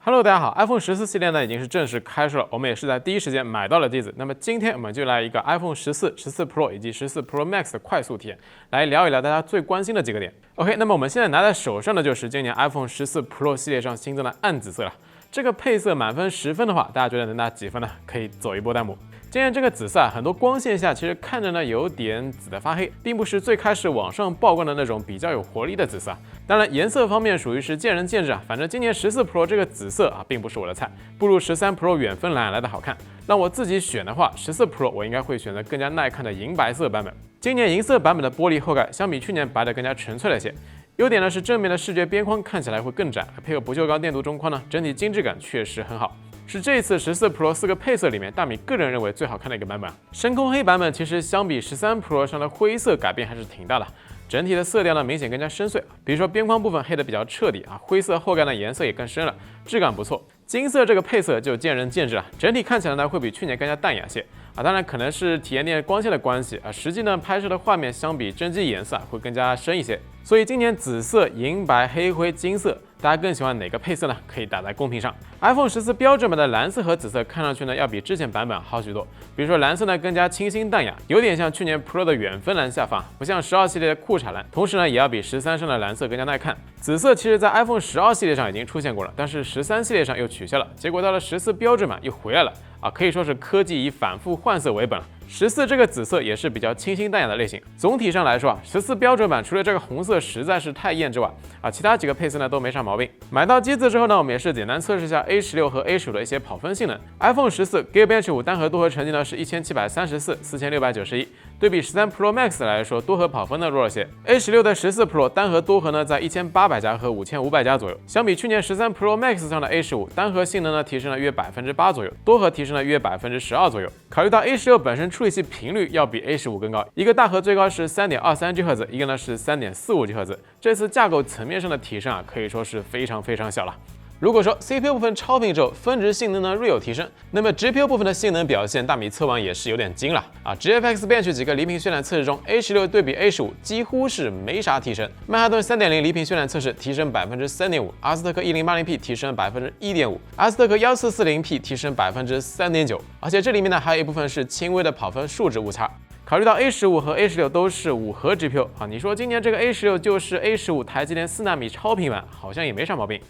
Hello， 大家好 ，iPhone 14系列呢已经是正式开售了，我们也是在第一时间买到了机子。那么今天我们就来一个 iPhone 14、14 Pro 以及14 Pro Max 的快速体验，来聊一聊大家最关心的几个点。OK， 那么我们现在拿在手上的就是今年 iPhone 14 Pro 系列上新增的暗紫色了。这个配色满分10分的话，大家觉得能打几分呢？可以走一波弹幕。今天这个紫色很多光线下其实看着呢有点紫的发黑，并不是最开始网上曝光的那种比较有活力的紫色。当然颜色方面属于是见仁见智啊，反正今年14 Pro 这个紫色并不是我的菜，不如13 Pro 远分蓝来的好看。让我自己选的话，14 Pro 我应该会选择更加耐看的银白色版本。今年银色版本的玻璃后盖相比去年白的更加纯粹了些。优点呢是正面的视觉边框看起来会更窄，配合不锈钢电镀中框呢，整体精致感确实很好。是这一次14 Pro 4个配色里面，大米个人认为最好看的一个版本。深空黑版本其实相比13 Pro 上的灰色改变还是挺大的，整体的色调呢明显更加深邃，比如说边框部分黑的比较彻底灰色后盖呢颜色也更深了，质感不错。金色这个配色就见仁见智了，整体看起来呢会比去年更加淡雅些当然可能是体验店光线的关系实际呢拍摄的画面相比真机颜色会更加深一些。所以今年紫色、银白、黑灰、金色，大家更喜欢哪个配色呢？可以打在公屏上。iPhone 14标准版的蓝色和紫色看上去呢要比之前版本好许多，比如说蓝色呢更加清新淡雅，有点像去年 Pro 的远分蓝下方，不像12系列的裤衩蓝，同时呢也要比13上的蓝色更加耐看。紫色其实在 iPhone 12系列上已经出现过了，但是13系列上又取消了，结果到了14标准版又回来了可以说是科技以反复换色为本了。14这个紫色也是比较清新淡雅的类型。总体上来说14标准版除了这个红色实在是太艳之外其他几个配色呢都没啥毛病。买到机子之后呢，我们也是简单测试一下 A16 和 A15 的一些跑分性能。iPhone 14 Geekbench 5单核多核成绩呢是1734、4691，对比13 Pro Max 来说，多核跑分呢弱了些。A16 的14 Pro 单核多核呢在1800加和5500加左右，相比去年13 Pro Max 上的 A15，单核性能呢提升了约8%左右，多核提升了约12%左右。考虑到 A16 本身处理器频率要比 A15 更高，一个大核最高是 3.23 GHz， 一个呢是 3.45 GHz， 这次架构层面上的提升可以说是非常小了。如果说 CPU 部分超频之后分值性能呢略有提升，那么 GPU 部分的性能表现大米测完也是有点惊了GFX Bench 几个离屏渲染测试中 A16 对比 A15 几乎是没啥提升。曼哈顿 3.0 离屏渲染测试提升 3.5%， 阿斯特克 1080P 提升 1.5%， 阿斯特克 1440P 提升 3.9%， 而且这里面呢还有一部分是轻微的跑分数值误差。考虑到 A15 和 A16 都是5核 GPU你说今年这个 A16 就是 A15 台积电4纳米超频版，好像也没啥毛病。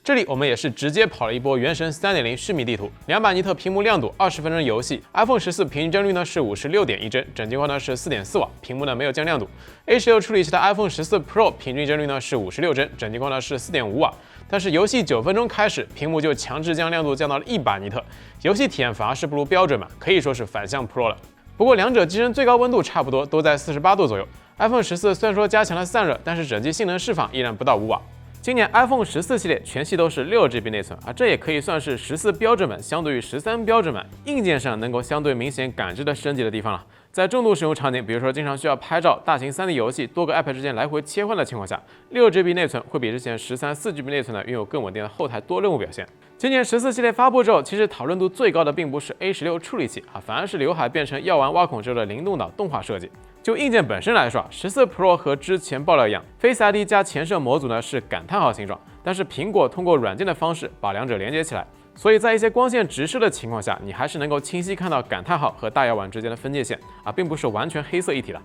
这里我们也是直接跑了一波原神 3.0 虚拟地图，200尼特屏幕亮度，20分钟游戏。iPhone 14平均帧率呢是56.1帧，整机框呢是4.4瓦，屏幕呢没有降亮度。A16 处理器的 iPhone 14 Pro 平均帧率呢是56帧，整机框呢是4.5瓦。但是游戏9分钟开始，屏幕就强制将亮度降到了100尼特，游戏体验反而是不如标准版，可以说是反向 Pro 了。不过两者机身最高温度差不多，都在48度左右。iPhone 14虽然说加强了散热，但是整机性能释放依然不到5瓦。今年 iPhone 14系列全系都是6GB 内存这也可以算是14标准版相对于13标准版硬件上能够相对明显感知的升级的地方了。在重度使用场景，比如说经常需要拍照、大型3D 游戏、多个 App 之间来回切换的情况下，6GB 内存会比之前13、4GB 内存呢拥有更稳定的后台多任务表现。今年14系列发布之后，其实讨论度最高的并不是 A16 处理器反而是刘海变成药丸挖孔之后的灵动岛动画设计。就硬件本身来说14 Pro 和之前爆料一样 ，Face ID 加前摄模组呢是感叹号形状，但是苹果通过软件的方式把两者连接起来，所以在一些光线直射的情况下，你还是能够清晰看到感叹号和大药丸之间的分界线并不是完全黑色一体的。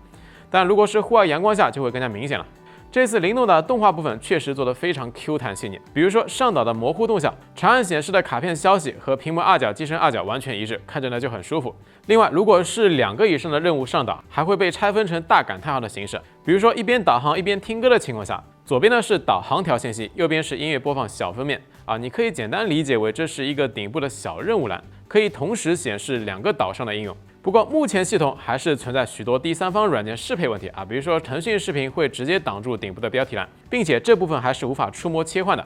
但如果是户外阳光下就会更加明显了。这次灵动的动画部分确实做得非常 Q 弹细腻，比如说上岛的模糊动向，长按显示的卡片消息和屏幕二角机身二角完全一致，看着呢就很舒服。另外，如果是2个以上的任务上岛，还会被拆分成大感叹号的形式，比如说一边导航一边听歌的情况下，左边呢是导航条信息，右边是音乐播放小封面你可以简单理解为这是一个顶部的小任务栏，可以同时显示2个岛上的应用。不过目前系统还是存在许多第三方软件适配问题比如说腾讯视频会直接挡住顶部的标题栏，并且这部分还是无法触摸切换的。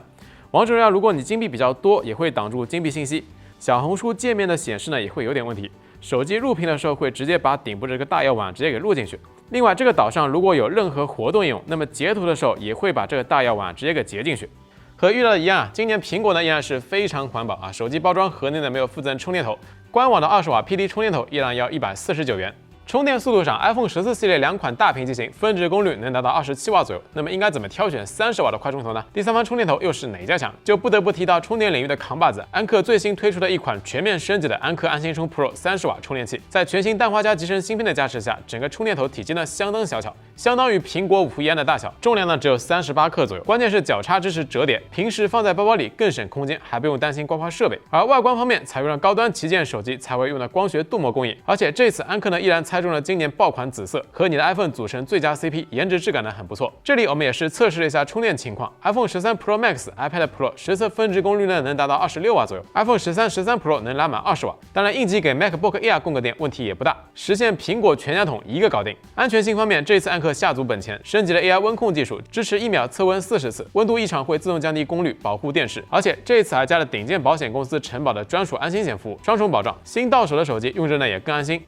王者荣耀如果你金币比较多，也会挡住金币信息。小红书界面的显示呢也会有点问题，手机录屏的时候会直接把顶部这个大药丸直接给录进去。另外这个岛上如果有任何活动应用，那么截图的时候也会把这个大药丸直接给截进去。和预料的一样今年苹果呢依然是非常环保手机包装盒内呢没有附赠充电头，官网的20瓦 PD 充电头依然要149元。充电速度上 ，iPhone 14系列2款大屏机型峰值功率能达到27瓦左右。那么应该怎么挑选30瓦的快充头呢？第三方充电头又是哪家强？就不得不提到充电领域的扛把子，安克最新推出的一款全面升级的安克安心充 Pro 30瓦充电器，在全新氮化镓集成芯片的加持下，整个充电头体积呢相当小巧，相当于苹果5一样的大小，重量呢只有38克左右。关键是脚插支持折叠，平时放在包包里更省空间，还不用担心刮花设备。而外观方面，采用了高端旗舰手机才会用的光学镀膜工艺，而且这次安克呢依然猜中了今年爆款紫色，和你的 iPhone 组成最佳 CP， 颜值质感呢很不错。这里我们也是测试了一下充电情况 ，iPhone 13 Pro Max、iPad Pro 实测峰值功率呢能达到26瓦左右 ，iPhone 13、13 Pro 能拉满20瓦。当然，应急给 MacBook Air 供个电问题也不大，实现苹果全家桶一个搞定。安全性方面，这次安克下足本钱，升级了 AI 温控技术，支持1秒测温40次，温度异常会自动降低功率，保护电池。而且这次还加了顶尖保险公司承保的专属安心险服务，双重保障，新到手的手机用着呢也更安心。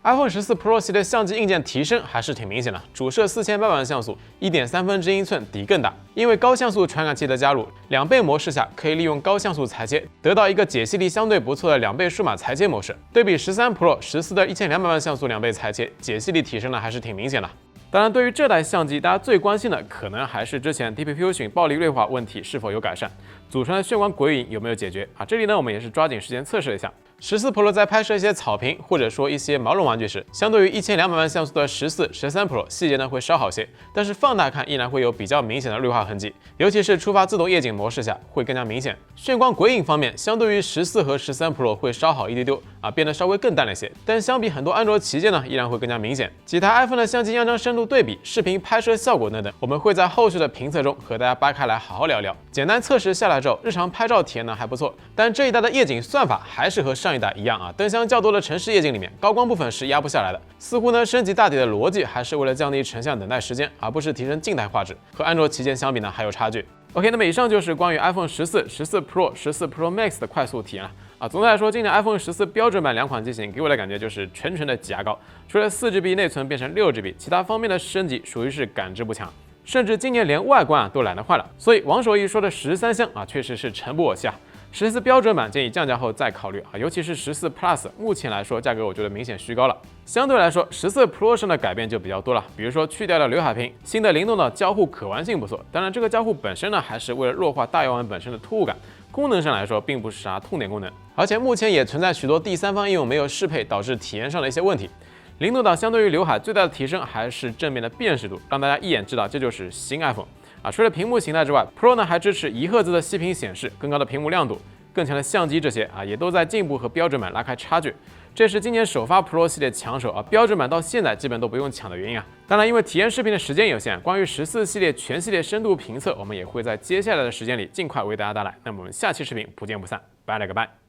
iPhone 14 Pro 系列相机硬件提升还是挺明显的，主摄4800万像素，1.3分之英寸底更大。因为高像素传感器的加入，2倍模式下可以利用高像素裁切，得到一个解析力相对不错的2倍数码裁切模式。对比13 Pro 14的1200万像素2倍裁切，解析力提升呢还是挺明显的。当然，对于这台相机，大家最关心的可能还是之前 Deep Fusion 暴力锐化问题是否有改善，祖传的炫光鬼影有没有解决啊？这里呢，我们也是抓紧时间测试了一下。14 Pro 在拍摄一些草坪或者说一些毛绒玩具时，相对于1200万像素的14、13 Pro 细节呢会稍好些，但是放大看依然会有比较明显的锐化痕迹，尤其是触发自动夜景模式下会更加明显。炫光鬼影方面，相对于14和13 Pro 会稍好一丢丢啊，变得稍微更淡了些，但相比很多安卓旗舰呢，依然会更加明显。几台 iPhone 的相机样张深度对比、视频拍摄效果等等，我们会在后续的评测中和大家掰开来好好聊聊。简单测试下来之后，日常拍照体验呢还不错，但这一代的夜景算法还是和上一代一样啊，灯箱较多的城市夜景里面，高光部分是压不下来的。似乎呢，升级大底的逻辑还是为了降低成像等待时间，而不是提升静态画质。和安卓旗舰相比呢，还有差距。OK， 那么以上就是关于 iPhone 14、14 Pro、14 Pro Max 的快速体验了。总的来说，今年 iPhone 14标准版2款机型给我的感觉就是纯纯的挤牙膏，除了4GB 内存变成6GB， 其他方面的升级属于是感知不强，甚至今年连外观都懒得换了。所以王守义说的13香确实是诚不我欺啊。14标准版建议降价后再考虑尤其是14 Plus， 目前来说价格我觉得明显虚高了。相对来说，14 Pro 上的改变就比较多了，比如说去掉了刘海屏，新的灵动岛交互可玩性不错。当然，这个交互本身呢，还是为了弱化大摇丸本身的突兀感，功能上来说并不是啥痛点功能。而且目前也存在许多第三方应用没有适配，导致体验上的一些问题。灵动岛相对于刘海最大的提升还是正面的辨识度，让大家一眼知道这就是新 iPhone。除了屏幕形态之外 ，Pro 呢还支持1赫兹的息屏显示，更高的屏幕亮度，更强的相机，这些也都在进一步和标准版拉开差距。这是今年首发 Pro 系列抢手标准版到现在基本都不用抢的原因当然，因为体验视频的时间有限，关于14系列全系列深度评测，我们也会在接下来的时间里尽快为大家带来。那么我们下期视频不见不散，拜了个拜。